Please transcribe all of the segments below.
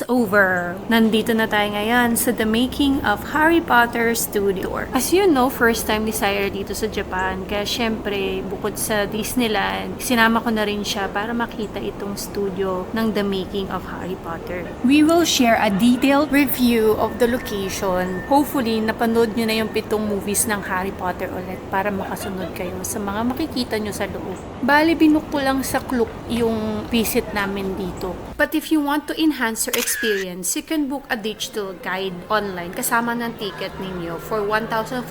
over! Nandito na tayo ngayon sa The Making of Harry Potter Studio. As you know, first time ni Syra dito sa Japan. Kaya syempre, bukod sa Disneyland, sinama ko na rin siya para makita itong studio ng The Making of Harry Potter. We will share a detailed review of the location. Hopefully, napanood nyo na yung 7 movies ng Harry Potter ulit para makasunod kayo sa mga makikita nyo sa loob. Bali, binook ko lang sa Klook yung visit namin dito. But if you want to enhance your experience, you can book a digital guide online kasama ng ticket ninyo for 1,480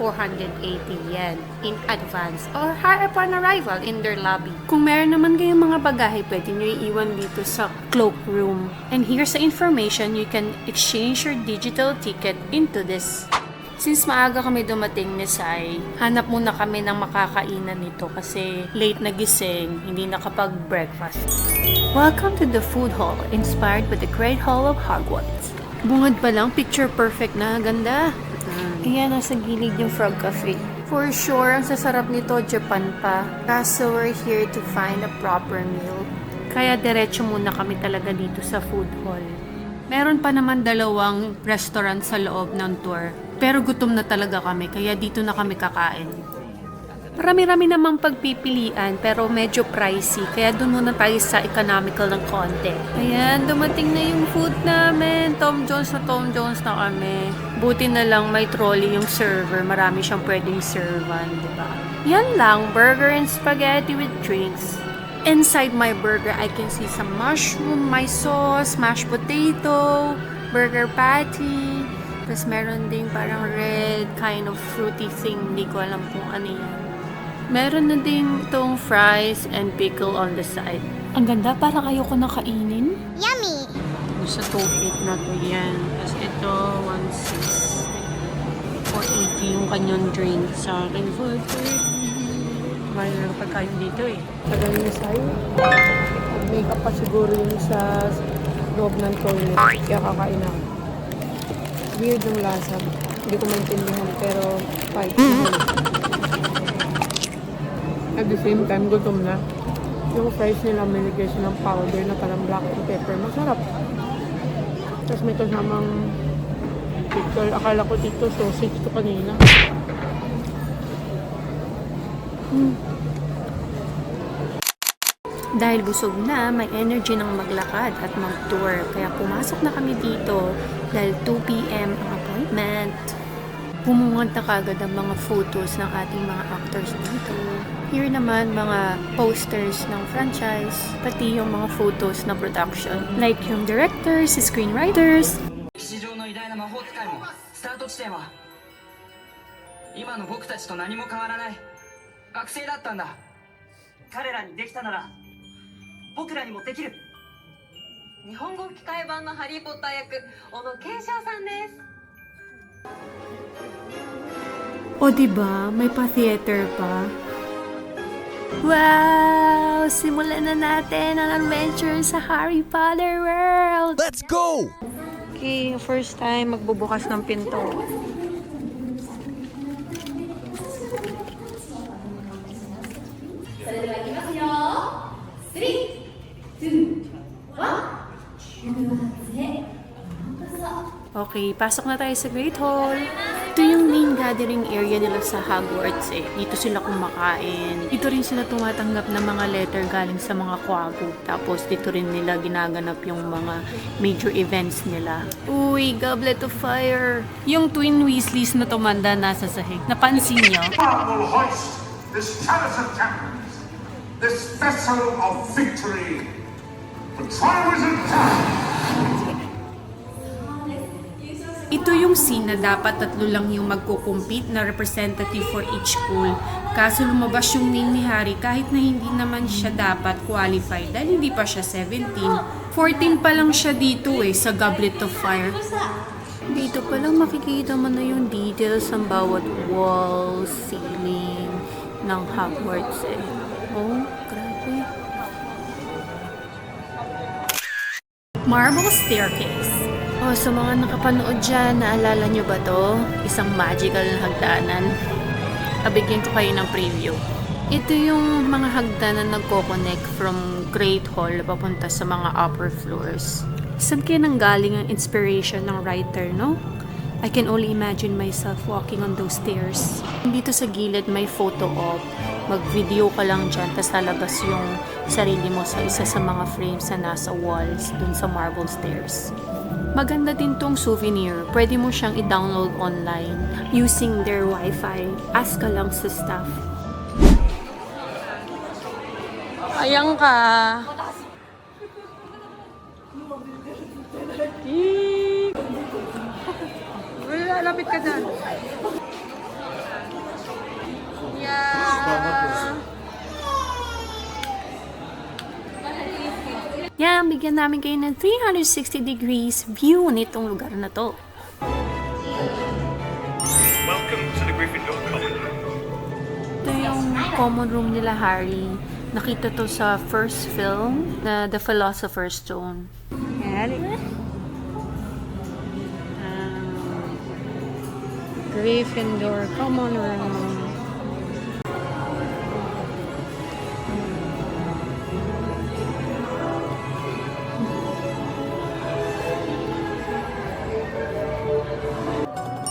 yen in advance or hire upon arrival in their lobby. Kung meron naman kayong mga bagahe, pwede nyo iiwan dito sa cloak room. And here's the information, you can exchange your digital ticket into this. Since maaga kami dumating ni Sai, hanap muna kami ng makakainan nito kasi late nagising, hindi nakapag-breakfast. Welcome to the food hall, inspired by the Great Hall of Hogwarts. Bungad pa lang, picture perfect na, ganda. Ayan, nasa gilid yung Frog Cafe. For sure, ang sasarap nito, Japan pa. Kaso we're here to find a proper meal. Kaya diretso muna kami talaga dito sa food hall. Meron pa naman 2 restaurant sa loob ng tour. Pero gutom na talaga kami, kaya dito na kami kakain. Marami-rami namang pagpipilian, pero medyo pricey. Kaya doon muna tayo sa economical ng konti. Ayan, dumating na yung food namin. Tom Jones na kami. Buti na lang may trolley yung server. Marami siyang pwedeng servan, diba? Yan lang, burger and spaghetti with drinks. Inside my burger, I can see some mushroom, my sauce, mashed potato, burger patty. Tapos meron ding parang red kind of fruity thing. Hindi ko alam kung ano yan. Meron na ding itong fries and pickle on the side. Ang ganda, parang ayoko na kainin. Yummy! Sa topic na to yan. Tapos ito, 1.6. 480 yung kanyang drink sa akin. 430. Mahal lang pagkain dito eh. Tagal niya sa'yo. Mag-makeup pa siguro yun sa loob ng toilet. Kaya kakain ako. Weird yung lasa. Hindi ko maintindihan, pero fight. At the same time, gutom na. Yung fries nila, may lagay silang powder na parang black pepper. Masarap. Tapos may kasamang pickle. Akala ko dito, sausage to kanina. Dahil busog na, may energy ng maglakad at mag-tour. Kaya pumasok na kami dito dahil 2 p.m. ang appointment. Pumungad na kagad ang mga photos ng ating mga actors dito. Here naman, mga posters ng franchise, pati yung mga photos na production. Like yung directors, screenwriters. 史上の偉大な魔法使いもスタート地点は今の僕たちと何も変わらない学生だったんだ。彼らにできたなら僕らにもできる。日本語吹き替え版のハリーポッター役小野賢章さんです。 O diba, may pa-theater pa. Wow! Simulan na natin ang adventure sa Harry Potter World! Let's go! Okay, first time magbubukas ng pinto. Okay, pasok na tayo sa Great Hall. Ito yung main gathering area nila sa Hogwarts eh. Dito sila kumakain. Dito rin sila tumatanggap ng mga letter galing sa mga kwago. Tapos dito rin nila ginaganap yung mga major events nila. Uy, Goblet of Fire! Yung Twin Weasleys na tumanda nasa sahig. Napansin nyo? I will hoist this chalice of champions, this vessel of victory, for Triwizard Town. Ito yung scene na dapat 3 lang yung magko-compete na representative for each school. Kaso lumabas yung name ni Harry kahit na hindi naman siya dapat qualified dahil hindi pa siya 17. 14 pa lang siya dito eh sa Goblet of Fire. Dito pa lang makikita mo na yung details ng bawat wall, ceiling ng Hogwarts eh. Oh, grabe. Marble Staircase. Oh, sa mga nakapanood dyan, naalala nyo ba to? Isang magical na hagdanan. Bigyan ko kayo ng preview. Ito yung mga hagdanan na nagko-connect from Great Hall papunta sa mga upper floors. Saan kaya nanggaling ang inspiration ng writer, no? I can only imagine myself walking on those stairs. Dito sa gilid may photo op. Mag-video ka lang dyan, tapos lalabas yung sarili mo sa isa sa mga frames na nasa walls dun sa marble stairs. Maganda din tong souvenir. Pwede mo siyang i-download online using their Wi-Fi. Ask ka lang sa staff. Ayan ka. Lapit ka dyan. Yeah. Yan, bigyan namin kayo ng 360 degrees view nitong lugar na to. Welcome to the Gryffindor Common Room. Ito yung common room nila Harry. Nakita to sa first film na The Philosopher's Stone. Gryffindor Common Room.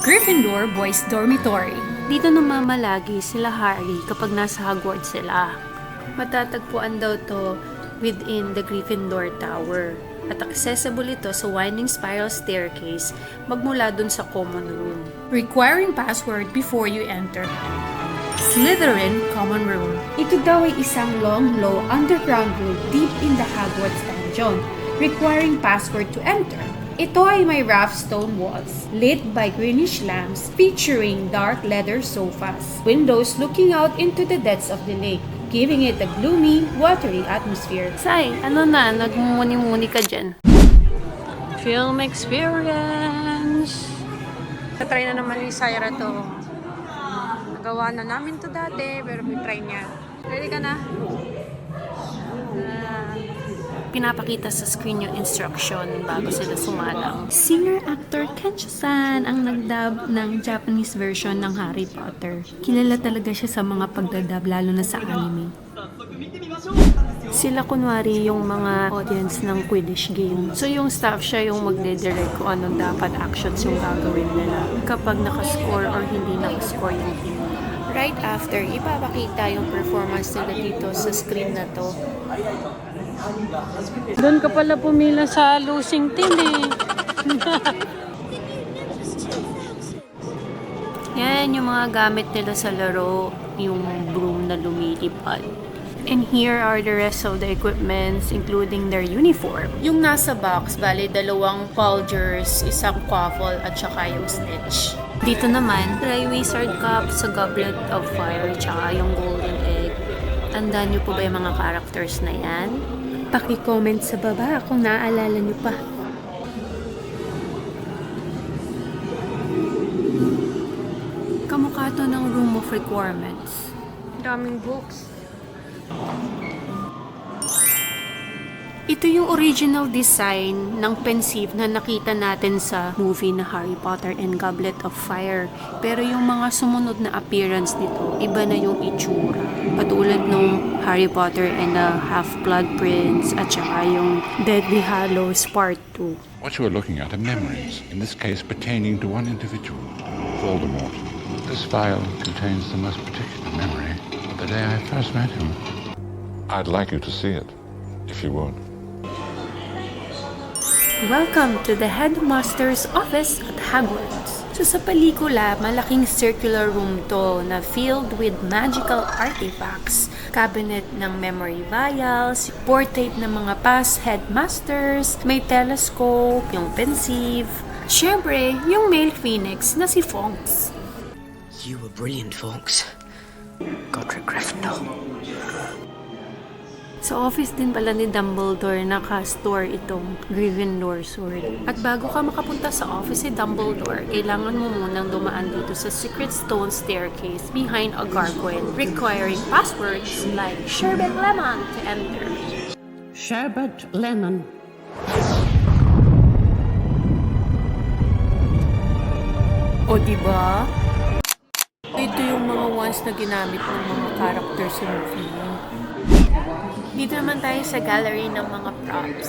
Gryffindor Boys Dormitory. Dito namamalagi sila Harry kapag nasa Hogwarts sila. Matatagpuan daw to within the Gryffindor Tower. At accessible ito sa winding spiral staircase magmula dun sa common room. Requiring password before you enter. Slytherin Common Room. Ito daw ay isang long, low underground room deep in the Hogwarts dungeon, requiring password to enter. Ito ay may rough stone walls, lit by greenish lamps featuring dark leather sofas, windows looking out into the depths of the lake, giving it a gloomy, watery atmosphere. Say, ano na? Nagmumuni-muni ka dyan. Film experience! Try na naman ni Syra to. Nagawa na namin to dati, pero try niya. Ready ka na? Pinapakita sa screen yung instruction bago sila sumalang. Singer-actor Kensho-san ang nagdub ng Japanese version ng Harry Potter. Kilala talaga siya sa mga pagdadub, lalo na sa anime. Sila kunwari yung mga audience ng Quidditch game. So yung staff siya yung magde-direct kung anong dapat actions yung gagawin nila kapag nakascore or hindi nakascore yung team. Right after, ipapakita yung performance nila dito sa screen na to. Doon ka pala pumila sa losing team eh. Yan yung mga gamit nila sa laro, yung broom na lumilipad. And here are the rest of the equipments, including their uniform. Yung nasa box, bali 2 Paulders, 1 Quaffle, at saka yung Snitch. Dito naman, Triwizard Cup sa Goblet of Fire, tsaka yung Golden Egg. Tandaan niyo po ba yung mga characters na yan? Paki-comment sa baba kung naaalala niyo pa. Kamukha to ng Room of Requirements. Daming books. Ito yung original design ng pensive na nakita natin sa movie na Harry Potter and Goblet of Fire. Pero yung mga sumunod na appearance nito, iba na yung itsura. Katulad nung Harry Potter and the Half-Blood Prince at saka yung Deathly Hallows Part 2. What you are looking at are memories, in this case pertaining to one individual, Voldemort. This vial contains the most particular memory of the day I first met him. I'd like you to see it, if you would. Welcome to the Headmaster's Office at Hogwarts. So sa pelikula, malaking circular room to na filled with magical artifacts, cabinet ng memory vials, portrait ng mga past headmasters, may telescope, yung pensive, syempre, yung male phoenix na si Fawkes. You were brilliant, Fawkes. Godric Gryffindor. Sa office din pala ni Dumbledore naka-store itong Gryffindor sword. At bago ka makapunta sa office ni Dumbledore, kailangan mo munang dumaan dito sa Secret Stone staircase behind a gargoyle, requiring passwords like Sherbet Lemon to enter. Sherbet Lemon. O diba? Ito yung mga ones na ginamit ng mga characters sa movie. Dito naman tayo sa gallery ng mga props.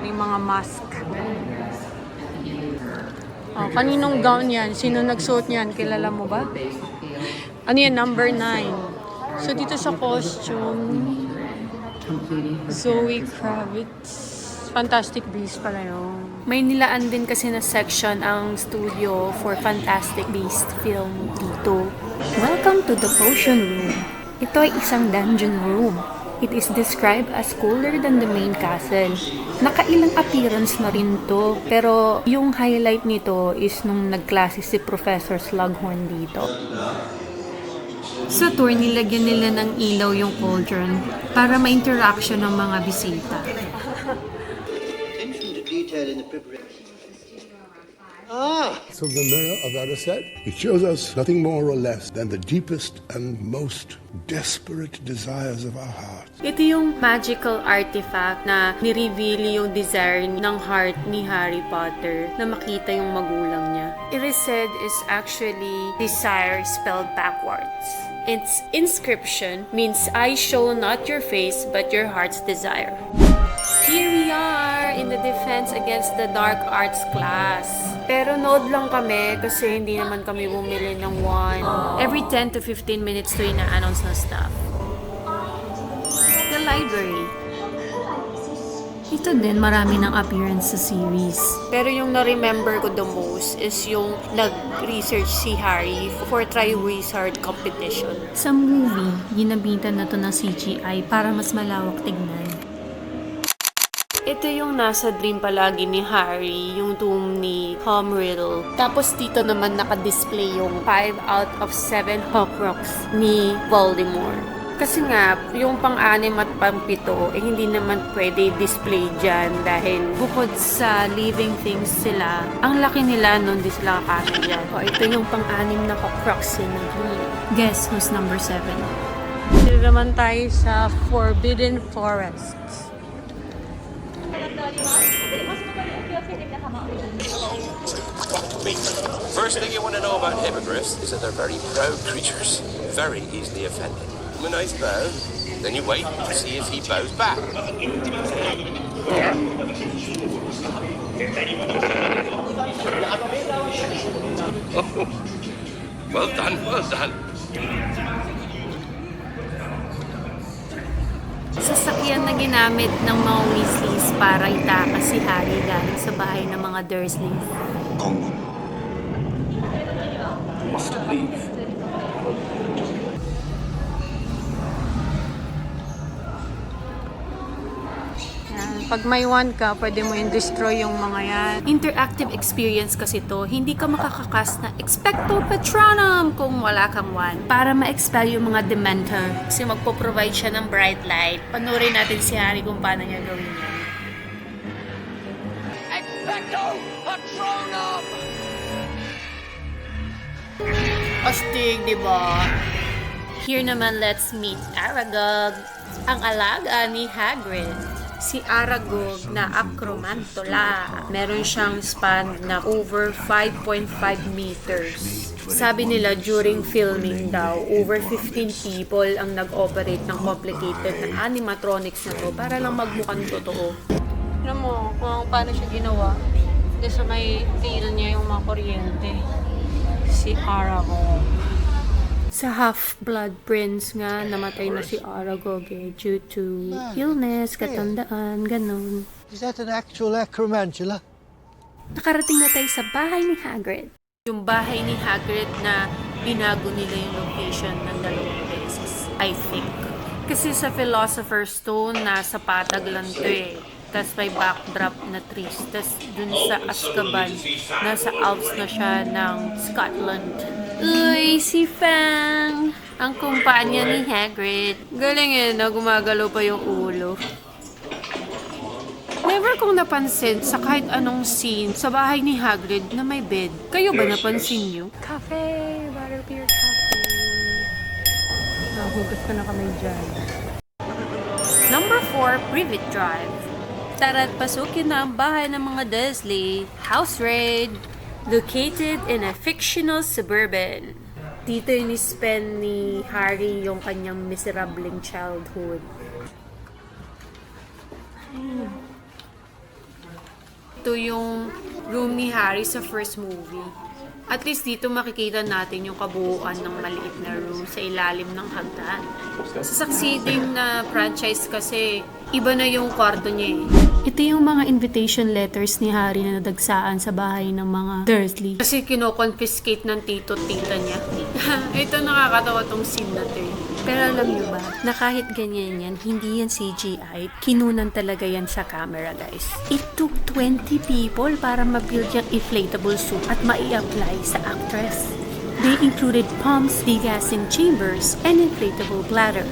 May mga mask. Oh, kaninong gown yan? Sino nagsuot niyan? Kilala mo ba? Ano yan? Number 9. So, dito sa costume, Zoe Kravitz. Fantastic Beasts pala yun. May nilaan din kasi na section ang studio for Fantastic Beast film dito. Welcome to the Potion Room. Ito ay isang dungeon room. It is described as cooler than the main castle. Nakailang appearance na rin to, pero yung highlight nito is nung nagklase si Professor Slughorn dito. Sa tour, nilagyan nila ng ilaw yung cauldron para ma-interaction ng mga bisita. So the mirror of Erised, it shows us nothing more or less than the deepest and most desperate desires of our hearts. Ito yung magical artifact na nireveal yung desire ng heart ni Harry Potter na makita yung magulang niya. Erised is actually desire spelled backwards. Its inscription means, I show not your face but your heart's desire. Here we are in the defense against the dark arts class. Pero node lang kami kasi hindi naman kami bumili ng wand. Every 10 to 15 minutes to ina-announce na stuff. The library. Ito din marami ng appearance sa series. Pero yung na-remember ko the most is yung nag-research si Harry for Triwizard competition. Sa movie, ginabitan na to ng CGI para mas malawak tignan. Ito yung nasa dream palagi ni Harry, yung tomb ni Tom Riddle. Tapos dito naman naka-display yung 5 out of 7 Horcrux ni Voldemort. Kasi nga, yung pang-6 at pang-7, hindi naman pwede display dyan dahil bukod sa living things sila, ang laki nila nun di sila kakasya dyan. O, ito yung pang-6 na Horcrux ni Green. Guess who's number 7? Dito naman tayo sa Forbidden Forest. First thing you want to know about hippogriffs is that they're very proud creatures, very easily offended. Give him a nice bow, then you wait to see if he bows back. Oh, well done, well done. Sasakyan na ginamit ng mga Weasleys para itakas si Harry galing sa bahay ng mga Dursley. Must leave. Yan. Pag may wand ka, pwede mo i-destroy yung mga yan. Interactive experience kasi to. Hindi ka makakakas na Expecto Patronum kung wala kang wand. Para ma-expel yung mga Dementor. Kasi magpo-provide siya ng bright light. Panurin natin si Harry kung paano niya gawin yan. Expecto Patronum! Astig, di ba? Here naman, let's meet Aragog, ang alaga ni Hagrid. Si Aragog na Acromantula. Meron siyang span na over 5.5 meters. Sabi nila during filming daw, over 15 people ang nag-operate ng complicated na animatronics na to para lang magmukhang totoo. Alam mo kung paano siya ginawa? Kasi sa may tail niya yung mga kuryente. Si Aragog. Sa Half-Blood Prince nga, namatay na si Aragog due to illness, katandaan, ganun. Is that an actual acromantula? Nakarating na tayo sa bahay ni Hagrid. Yung bahay ni Hagrid na binago nila yung location ng 2 beses, I think. Kasi sa Philosopher's Stone, nasa Patag lang to eh. Tapos may backdrop na trees. Tapos dun sa Azkaban, nasa Alps na siya ng Scotland. Uy, si Fang! Ang kumpanya ni Hagrid. Galing eh, no? Gumagalaw pa yung ulo. Never kong napansin sa kahit anong scene sa bahay ni Hagrid na may bed. Kayo ba napansin nyo? Cafe! Butterbeer Cafe. Nahugas ko na kami dyan. Number 4, Privet Drive. Tara't pasukin na ang bahay ng mga Dursley. House Raid. Located in a fictional suburban. Dito in-spend ni Harry yung kanyang miserableng childhood. Ay. Ito yung room ni Harry sa first movie. At least dito makikita natin yung kabuuan ng maliit na room sa ilalim ng hagdan. Sa succeeding na franchise kasi, iba na yung kwarto niya eh. Ito yung mga invitation letters ni Harry na nadagsaan sa bahay ng mga Dursley. Kasi kino-confiscate ng tito-tita niya. Ito nakakatawa tong scene na to eh. Pero alam niyo ba, na kahit ganyan yan, hindi yan CGI. Kinunan talaga yan sa camera, guys. It took 20 people para ma-build yung inflatable suit at ma-i-apply sa actress. They included pumps, degassing chambers, and inflatable bladder.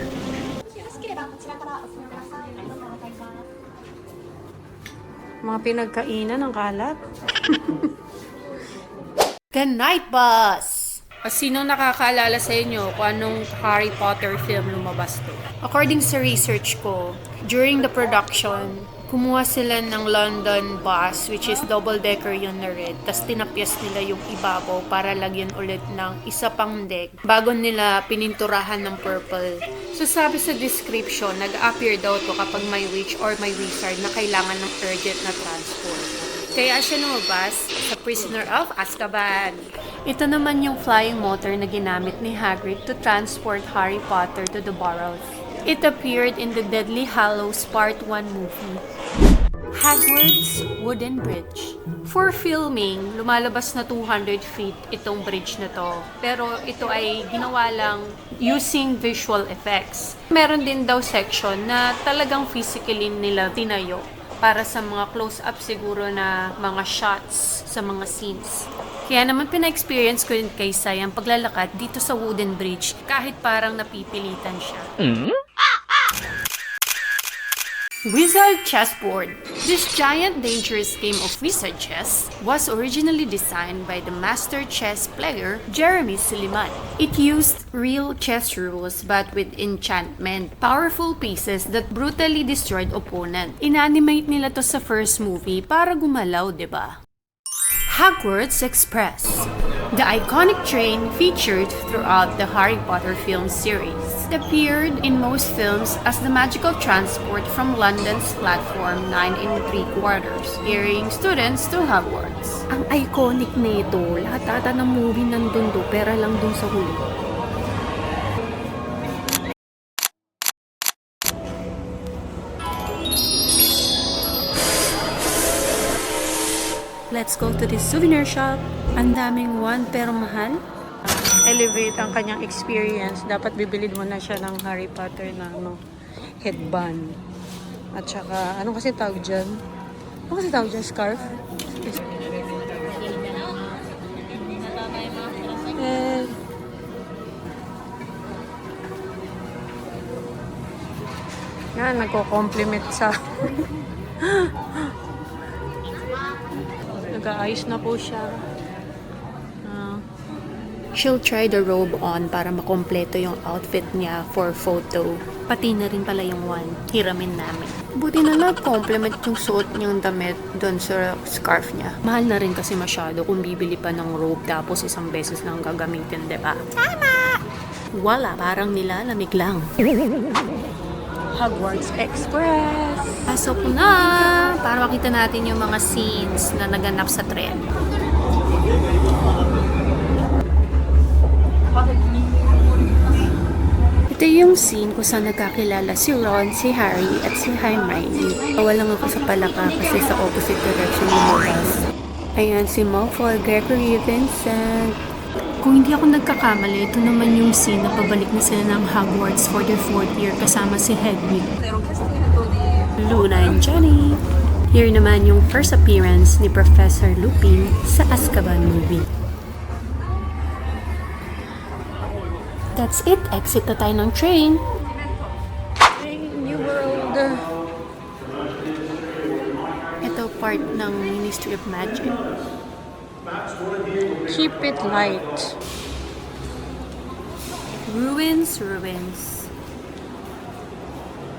Mga pinagkainan ng kalat. The Night Bus! Sinong nakakaalala sa inyo kung anong Harry Potter film lumabas to? According sa research ko, during the production, kumuha sila ng London bus, which is double-decker yun na red. Tapos tinapyas nila yung ibabaw para lagyan ulit ng isa pang deck bago nila pininturahan ng purple. So sabi sa description, nag-appear daw to kapag may witch or may wizard na kailangan ng urgent na transport. Kaya siya lumabas sa Prisoner of Azkaban. Ito naman yung flying motor na ginamit ni Hagrid to transport Harry Potter to the Burrows. It appeared in the Deathly Hallows Part 1 movie. Hogwarts Wooden Bridge. For filming, lumalabas na 200 feet itong bridge na to. Pero ito ay ginawa lang using visual effects. Meron din daw section na talagang physically nila tinayo para sa mga close-up siguro na mga shots sa mga scenes. Kaya naman pina-experience ko din kay Sai ang paglalakad dito sa wooden bridge kahit parang napipilitan siya. Wizard Chessboard. This giant dangerous game of wizard chess was originally designed by the master chess player Jeremy Suleiman. It used real chess rules but with enchantment, powerful pieces that brutally destroyed opponent. Inanimate nila to sa first movie para gumalaw, 'di ba? Hogwarts Express. The iconic train featured throughout the Harry Potter film series. It appeared in most films as the magical transport from London's platform 9 3/4, carrying students to Hogwarts. Ang iconic nito, lahat ata ng movie nandun do, pera lang dun sa huli. Let's go to this souvenir shop. Ang daming one pero mahal. Elevate ang kanyang experience. Dapat bibilid mo na siya ng Harry Potter na headband. At saka, anong kasi tawag dyan? Ano kasi tawag dyan? Scarf? And yan, nagko-compliment sa nag-aayos na po siya. She'll try the robe on para makompleto yung outfit niya for photo. Pati na rin pala yung one. Hiramin namin. Buti na nag-compliment yung suot niyang damit doon sa scarf niya. Mahal na rin kasi masyado kung bibili pa ng robe tapos isang beses lang gagamitin, diba? Tama! Wala, parang nilalamig lang. Hogwarts Express! Pasok na! Para makita natin yung mga scenes na naganap sa tren. Ito yung scene kung saan nagkakilala si Ron, si Harry, at si Hermione. Walang ako sa palaka kasi sa opposite direction yung bus. Ayan si Malfoy, Gregory, Vincent. Kung hindi ako nagkakamali, ito naman yung scene na pabalik na sila ng Hogwarts for their 4th year kasama si Hedwig, Luna, and Johnny. Here naman yung first appearance ni Professor Lupin sa Azkaban movie. That's it. Exit na tayo ng train. New World. Ito part ng Ministry of Magic. Keep it light. Ruins.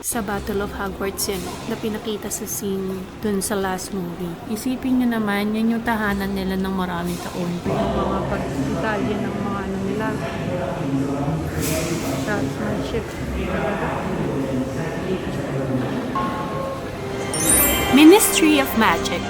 Sa Battle of Hogwarts yun, na pinakita sa scene dun sa last movie. Isipin nyo naman, yan yung tahanan nila ng maraming taon. Yung mga pag-Italya ng mga ano nila. Craftsmanship. Ministry of Magic.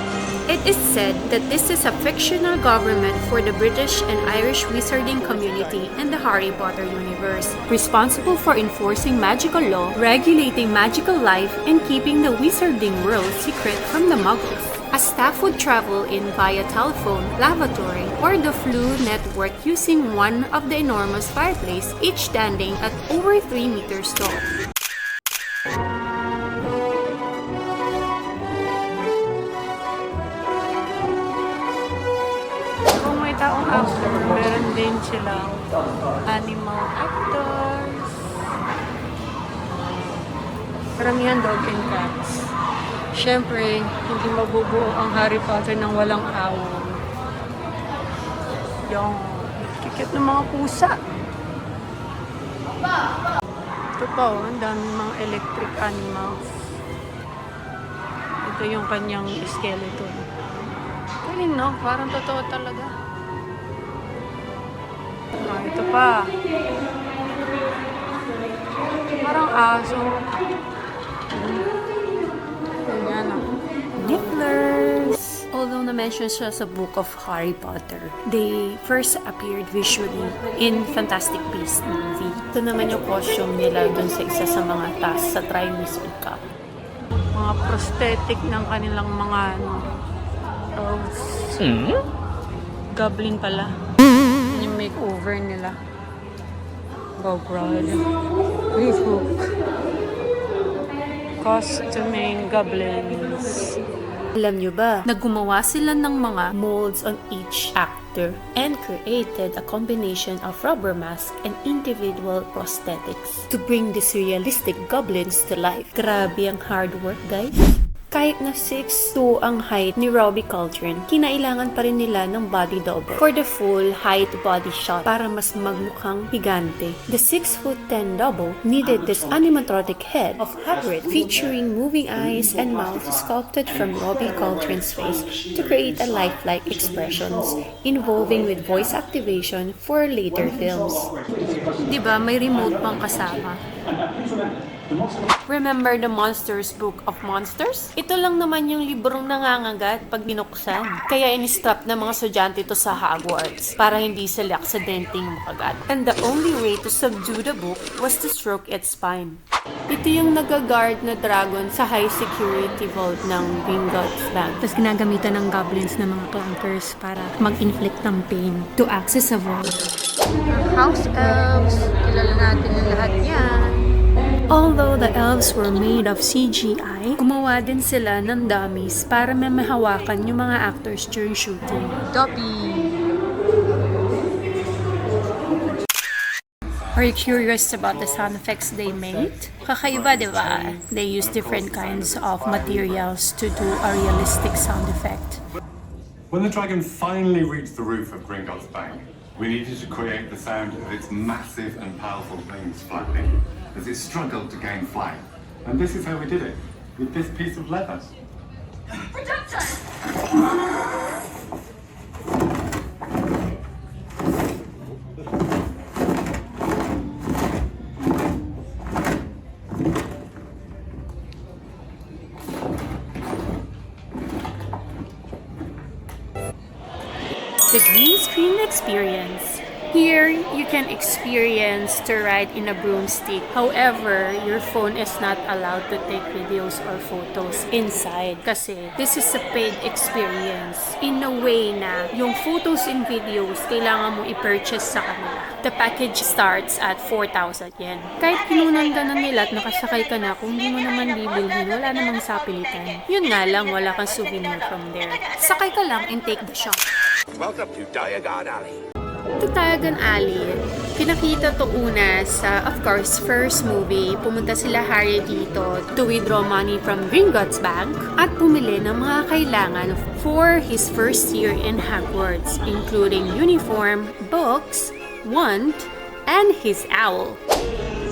It is said that this is a fictional government for the British and Irish wizarding community in the Harry Potter universe, responsible for enforcing magical law, regulating magical life, and keeping the wizarding world secret from the Muggles. A staff would travel in via telephone, lavatory, or the Floo network using one of the enormous fireplace, each standing at over 3 meters tall. Kung may taong actor, meron din silang animal actors. Karamihan dog and cats. Siyempre, hindi mabubuo ang Harry Potter ng walang awon. Yung kikit ng mga pusa. Ito pa, ang daming mga electric animals. Ito yung kanyang skeleton. Galing, no? Parang totoo talaga. Ito pa. Parang aso. Nibblers! Although na-mention siya sa Book of Harry Potter, they first appeared visually in Fantastic Beasts movie. Ito naman yung costume nila dun sa isa sa mga task sa Triwizard Cup. Mga prosthetic ng kanilang mga elves. Goblin pala. Yung makeover nila. Gogrod. Rebook. Costuming goblins. Alam nyo ba, naggumawa sila ng mga molds on each actor and created a combination of rubber mask and individual prosthetics to bring these realistic goblins to life. Grabe ang hard work, guys. Kahit na 6'2" ang height ni Robbie Coltrane, kinailangan pa rin nila ng body double for the full height body shot para mas magmukhang higante. The 6'10" double needed this animatronic head of Hagrid featuring moving eyes and mouth sculpted from Robbie Coltrane's face to create a lifelike expressions involving with voice activation for later films. Diba may remote pang kasama? Remember the Monsters Book of Monsters? Ito lang naman yung librong nangangagat pag binuksan. Kaya in-strap ng mga estudyante ito sa Hogwarts para hindi sila aksidenteng makagat. And the only way to subdue the book was to stroke its spine. Ito yung nag-guard na dragon sa high security vault ng Gringotts Bank. Tapos ginagamitan ng goblins na mga clankers para mag-inflict ng pain to access a vault. House elves, kilala natin yung lahat yan. Although the elves were made of CGI, gumawa din sila ng dummies para may mahawakan yung mga actors during shooting. Dobby! Are you curious about the sound effects they made? Kakaiba, di ba? They use different kinds of materials to do a realistic sound effect. When the dragon finally reached the roof of Gringotts Bank, we needed to create the sound of its massive and powerful wings flapping as it struggled to gain flight. And this is how we did it, with this piece of leather. Projector! The green screen experience. Here, you can experience to ride in a broomstick. However, your phone is not allowed to take videos or photos inside kasi this is a paid experience. In a way na yung photos and videos kailangan mo i-purchase sa kanila. The package starts at 4,000 yen. Kahit kinunan ka na nila at nakasakay ka na, kung di mo naman bibilhin, wala namang sapilitan. Yun nga lang, wala kang souvenir from there. Sakay ka lang and take the shot. Welcome to Diagon Alley. Ito Diagon Alley, pinakita to una sa, of course, first movie. Pumunta sila Harry dito to withdraw money from Gringotts Bank at pumili ng mga kailangan for his first year in Hogwarts, including uniform, books, wand, and his owl.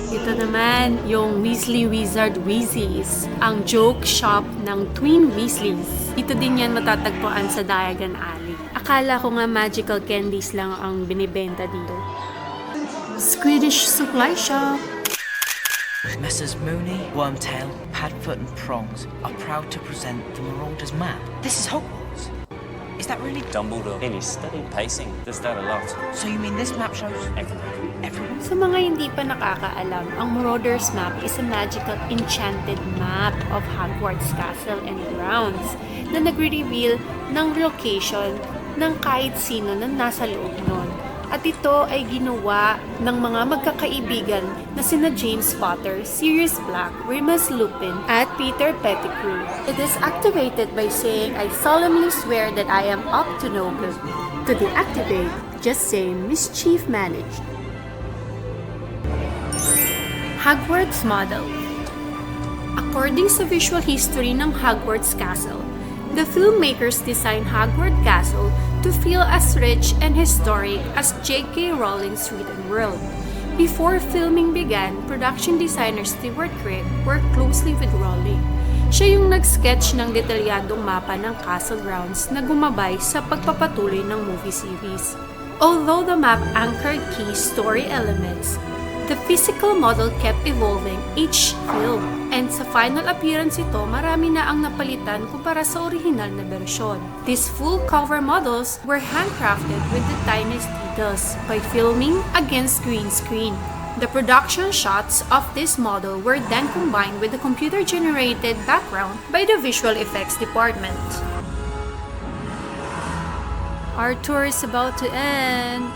Ito naman yung Weasley Wizard Weezys, ang joke shop ng Twin Weasleys. Ito din yan matatagpuan sa Diagon Alley. Akala ko nga magical candies lang ang binibenta dito. Swedish Supply Shop. Messrs Mooney, Wormtail, Padfoot and Prongs are proud to present the Marauders map. This is Hogwarts. Hogwarts. Is that really Dumbledore? In his study. Pacing. Does that a lot. So you mean this map shows everyone? Sa mga hindi pa nakakaalam, ang Marauders Map is a magical enchanted map of Hogwarts Castle and grounds na nagre-reveal ng location ng kahit sino na nasa loob nun. At ito ay ginawa ng mga magkakaibigan na sina James Potter, Sirius Black, Remus Lupin, at Peter Pettigrew. It is activated by saying, "I solemnly swear that I am up to no good." To deactivate, just say "mischief managed." Hogwarts Model. According sa visual history ng Hogwarts Castle, the filmmakers designed Hogwarts Castle to feel as rich and historic as J.K. Rowling's written world. Before filming began, production designer Stuart Craig worked closely with Rowling. Siya yung nag-sketch ng detalyadong mapa ng castle grounds na gumabay sa pagpapatuloy ng movie series. Although the map anchored key story elements, the physical model kept evolving each film, and sa final appearance ito, marami na ang napalitan kumpara sa original na bersyon. These full cover models were handcrafted with the tiniest details by filming against green screen. The production shots of this model were then combined with the computer-generated background by the visual effects department. Our tour is about to end.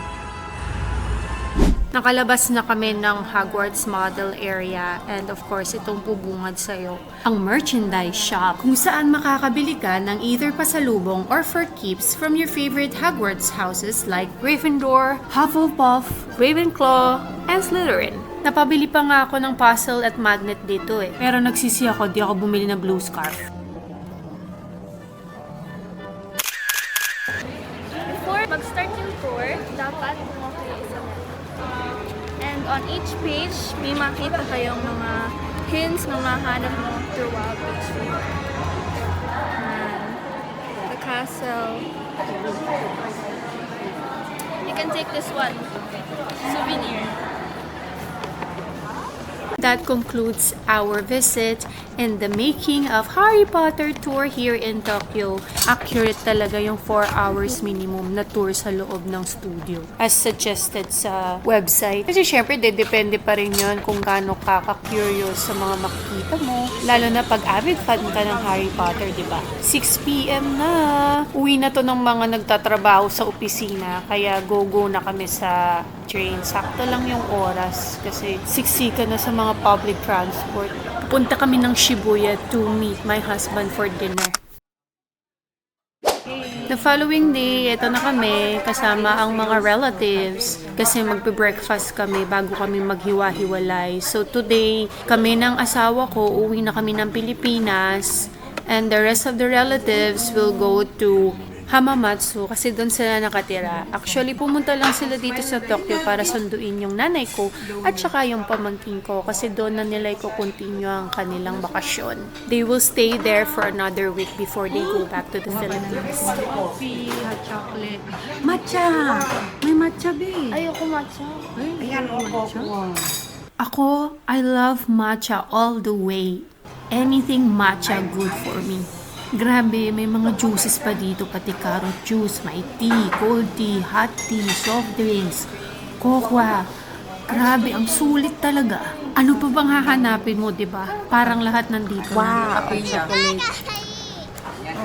Nakalabas na kami ng Hogwarts Model Area and of course itong bubungad sa'yo, ang merchandise shop kung saan makakabili ka ng either pasalubong or for keeps from your favorite Hogwarts houses like Gryffindor, Hufflepuff, Ravenclaw, and Slytherin. Napabili pa nga ako ng puzzle at magnet dito pero nagsisi ako, di ako bumili ng blue scarf. Before mag-start yung tour, dapat on each page, may makita kayong mga hints na mahanap mo throughout the trip. The castle. You can take this one. Souvenir. That concludes our visit and the making of Harry Potter tour here in Tokyo. Accurate talaga yung 4 hours minimum na tour sa loob ng studio as suggested sa website. Kasi syempre, depende pa rin yun kung gaano ka-curious sa mga makikita mo. Lalo na pag avid fan ka ng Harry Potter, di ba? 6 p.m. na. Uwi na to ng mga nagtatrabaho sa opisina. Kaya go-go na kami sa train. Sakto lang yung oras kasi siksika na sa mga public transport. Pupunta kami ng Shibuya to meet my husband for dinner. The following day, ito na kami kasama ang mga relatives kasi magbe-breakfast kami bago kami maghiwa-hiwalay. So today, kami ng asawa ko, uwi na kami ng Pilipinas and the rest of the relatives will go to Hamamatsu kasi doon sila nakatira. Actually, pumunta lang sila dito sa Tokyo para sunduin yung nanay ko at saka yung pamangkin ko kasi doon na nila i-continue ang kanilang bakasyon. They will stay there for another week before they go back to the Philippines. Coffee, hot chocolate. Matcha! May matcha, babe. Ayoko matcha. Ayan, matcha. Ako, I love matcha all the way. Anything matcha good for me. Grabe, may mga juices pa dito, pati carrot juice, may tea, cold tea, hot tea, soft drinks, cocoa. Grabe, ang sulit talaga. Ano pa bang hahanapin mo, di ba? Parang lahat nandito. Wow, kape chocolate.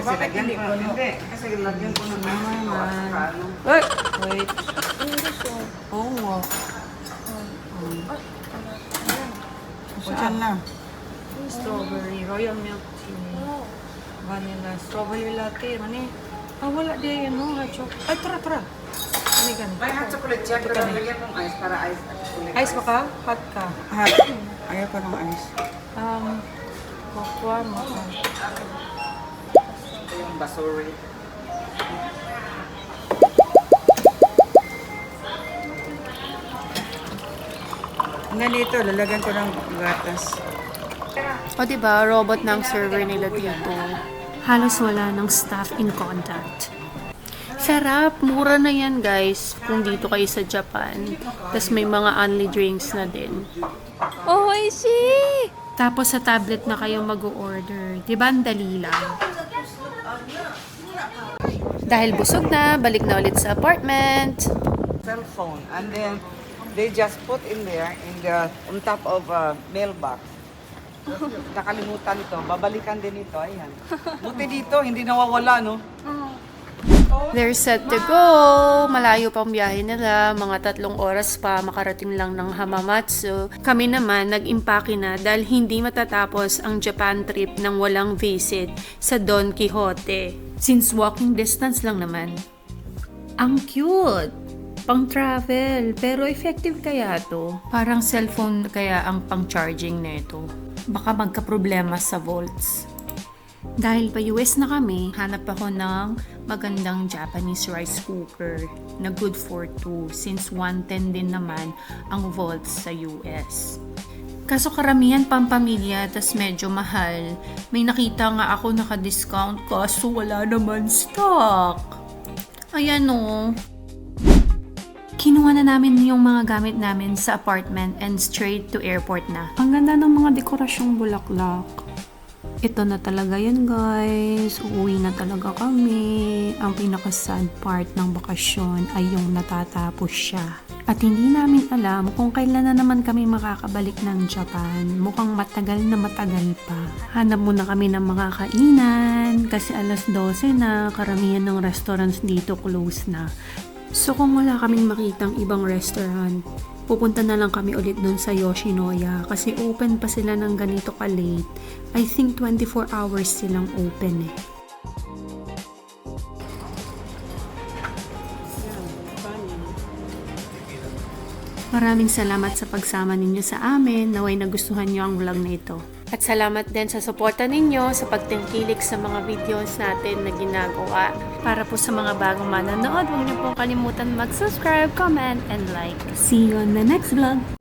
Bakit hindi ko? Hindi, kasi lagyan ko ng Wait. Oo nga. Kuchan na. Strawberry, royal milk tea. Vanilla, strawberry latte, mani. Wala din, no? Hot chocolate. Ay, tara. Ano gan? May hot chocolate siya, pero lagyan mong ice para ice. Ice ba ka? Hot ka? Hot. Ayaw pa ng ice. Cocoa mo ka. Ito yung basuri. Ganito, lalagyan ko ng gatas. O diba, robot ng server nila dito. Halos wala ng staff in contact. Sarap! Mura na yan guys kung dito kayo sa Japan. Tapos may mga only drinks na din. Oh, oishi! Tapos sa tablet na kayong mag-order. Diba ang dali lang? Dahil busog na, balik na ulit sa apartment. Cell phone. And then, they just put in there, on top of a mailbox. Nakalimutan ito. Babalikan din ito. Ayan. Buti dito, hindi nawawala, no? They're set to go. Malayo pang biyahe nila. Mga 3 oras pa makarating lang ng Hamamatsu. Kami naman nag-impake na dahil hindi matatapos ang Japan trip nang walang visit sa Don Quixote. Since walking distance lang naman. Ang cute! Pang-travel. Pero effective kaya to? Parang cellphone kaya ang pang-charging na ito. Baka magka-problema sa volts. Dahil pa US na kami, hanap ako ng magandang Japanese rice cooker na good for 2 since 110 din naman ang volts sa US. Kaso karamihan pampamilya tas medyo mahal. May nakita nga ako naka-discount kaso wala naman stock. Ayan o. Kinuha na namin yung mga gamit namin sa apartment and straight to airport na. Ang ganda ng mga dekorasyong bulaklak. Ito na talaga yun guys. Uuwi na talaga kami. Ang pinaka-sad part ng bakasyon ay yung natatapos siya. At hindi namin alam kung kailan na naman kami makakabalik ng Japan. Mukhang matagal na matagal pa. Hanap muna kami ng mga kainan kasi alas 12 na, karamihan ng restaurants dito close na. So kung wala kaming makitang ibang restaurant, pupunta na lang kami ulit dun sa Yoshinoya kasi open pa sila ng ganito ka-late. I think 24 hours silang open eh. Maraming salamat sa pagsama ninyo sa amin. Naway nagustuhan nyo ang vlog na ito. At salamat din sa suporta ninyo sa pagtangkilik sa mga videos natin na ginagawa. Para po sa mga bagong manonood, huwag niyo pong kalimutan mag-subscribe, comment, and like. See you on the next vlog!